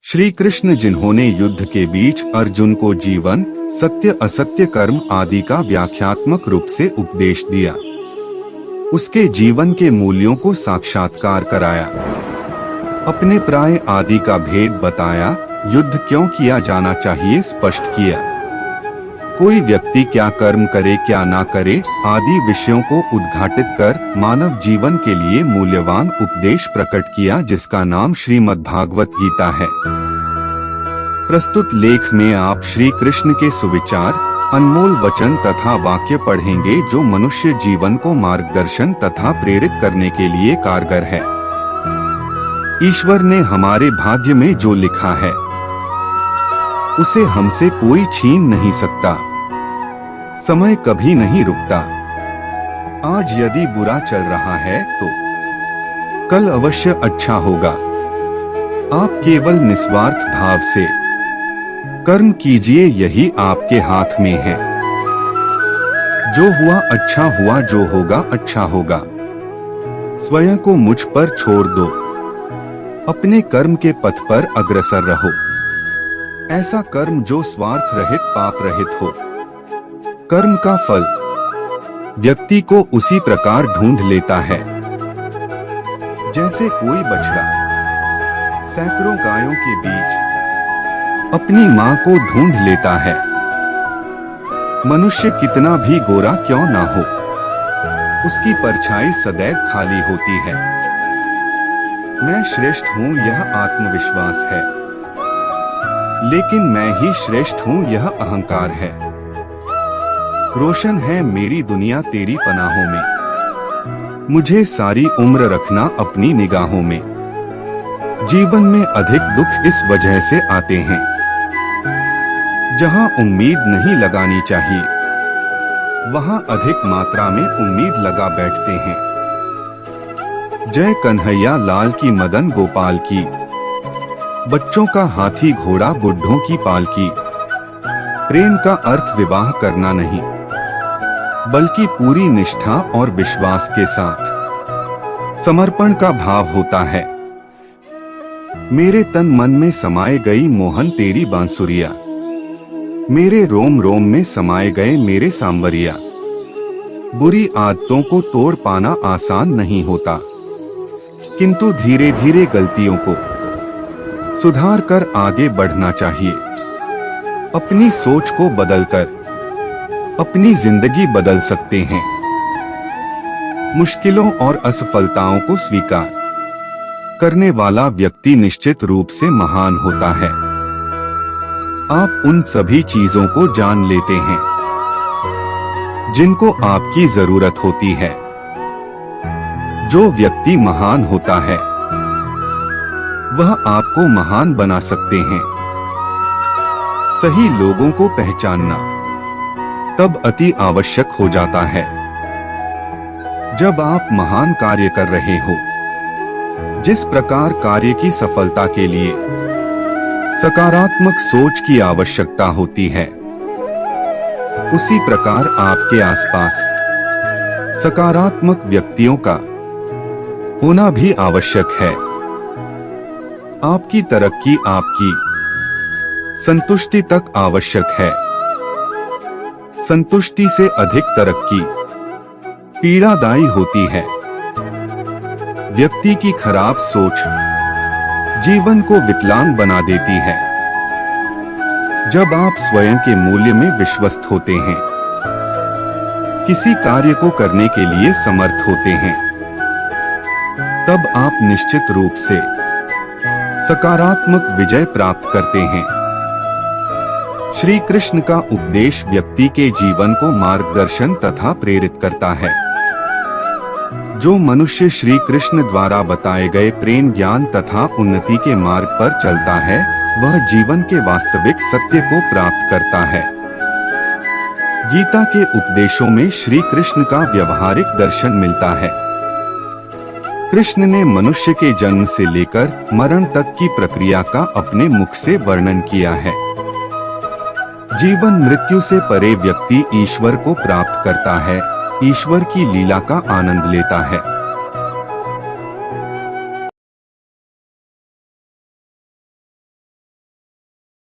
श्री कृष्ण जिन्होंने युद्ध के बीच अर्जुन को जीवन, सत्य असत्य कर्म आदि का व्याख्यात्मक रूप से उपदेश दिया, उसके जीवन के मूल्यों को साक्षात्कार कराया, अपने प्राय आदि का भेद बताया, युद्ध क्यों किया जाना चाहिए स्पष्ट किया, कोई व्यक्ति क्या कर्म करे क्या ना करे आदि विषयों को उद्घाटित कर मानव जीवन के लिए मूल्यवान उपदेश प्रकट किया, जिसका नाम श्रीमद्भागवत गीता है। प्रस्तुत लेख में आप श्री कृष्ण के सुविचार, अनमोल वचन तथा वाक्य पढ़ेंगे जो मनुष्य जीवन को मार्गदर्शन तथा प्रेरित करने के लिए कारगर है। ईश्वर ने हमारे भाग्य में जो लिखा है उसे हमसे कोई छीन नहीं सकता। समय कभी नहीं रुकता। आज यदि बुरा चल रहा है तो कल अवश्य अच्छा होगा। आप केवल निस्वार्थ भाव से कर्म कीजिए, यही आपके हाथ में है। जो हुआ अच्छा हुआ, जो होगा अच्छा होगा। स्वयं को मुझ पर छोड़ दो, अपने कर्म के पथ पर अग्रसर रहो। ऐसा कर्म जो स्वार्थ रहित पाप रहित हो। कर्म का फल व्यक्ति को उसी प्रकार ढूंढ लेता है जैसे कोई बछड़ा सैकड़ों गायों के बीच अपनी मां को ढूंढ लेता है। मनुष्य कितना भी गोरा क्यों ना हो, उसकी परछाई सदैव खाली होती है। मैं श्रेष्ठ हूं यह आत्मविश्वास है, लेकिन मैं ही श्रेष्ठ हूँ यह अहंकार है। रोशन है मेरी दुनिया तेरी पनाहों में, मुझे सारी उम्र रखना अपनी निगाहों में। जीवन में अधिक दुख इस वजह से आते हैं जहाँ उम्मीद नहीं लगानी चाहिए, वहाँ अधिक मात्रा में उम्मीद लगा बैठते हैं। जय कन्हैया लाल की, मदन गोपाल की, बच्चों का हाथी घोड़ा बुढ़ों की पालकी। प्रेम का अर्थ विवाह करना नहीं, बल्कि पूरी निष्ठा और विश्वास के साथ समर्पण का भाव होता है। मेरे तन मन में समाये गई मोहन तेरी बांसुरिया, मेरे रोम रोम में समाये गए मेरे सांवरिया। बुरी आदतों को तोड़ पाना आसान नहीं होता, किंतु धीरे धीरे गलतियों को सुधार कर आगे बढ़ना चाहिए। अपनी सोच को बदलकर अपनी जिंदगी बदल सकते हैं। मुश्किलों और असफलताओं को स्वीकार करने वाला व्यक्ति निश्चित रूप से महान होता है। आप उन सभी चीजों को जान लेते हैं जिनको आपकी जरूरत होती है। जो व्यक्ति महान होता है वह आपको महान बना सकते हैं। सही लोगों को पहचानना तब अति आवश्यक हो जाता है जब आप महान कार्य कर रहे हो। जिस प्रकार कार्य की सफलता के लिए सकारात्मक सोच की आवश्यकता होती है, उसी प्रकार आपके आसपास सकारात्मक व्यक्तियों का होना भी आवश्यक है। आपकी तरक्की आपकी संतुष्टि तक आवश्यक है। संतुष्टि से अधिक तरक्की पीड़ादायी होती है। व्यक्ति की खराब सोच जीवन को विकलांग बना देती है। जब आप स्वयं के मूल्य में विश्वस्त होते हैं, किसी कार्य को करने के लिए समर्थ होते हैं, तब आप निश्चित रूप से सकारात्मक विजय प्राप्त करते हैं। श्री कृष्ण का उपदेश व्यक्ति के जीवन को मार्गदर्शन तथा प्रेरित करता है। जो मनुष्य श्री कृष्ण द्वारा बताए गए प्रेम, ज्ञान तथा उन्नति के मार्ग पर चलता है, वह जीवन के वास्तविक सत्य को प्राप्त करता है। गीता के उपदेशों में श्री कृष्ण का व्यवहारिक दर्शन मिलता है। कृष्ण ने मनुष्य के जन्म से लेकर मरण तक की प्रक्रिया का अपने मुख से वर्णन किया है। जीवन मृत्यु से परे व्यक्ति ईश्वर को प्राप्त करता है, ईश्वर की लीला का आनंद लेता है।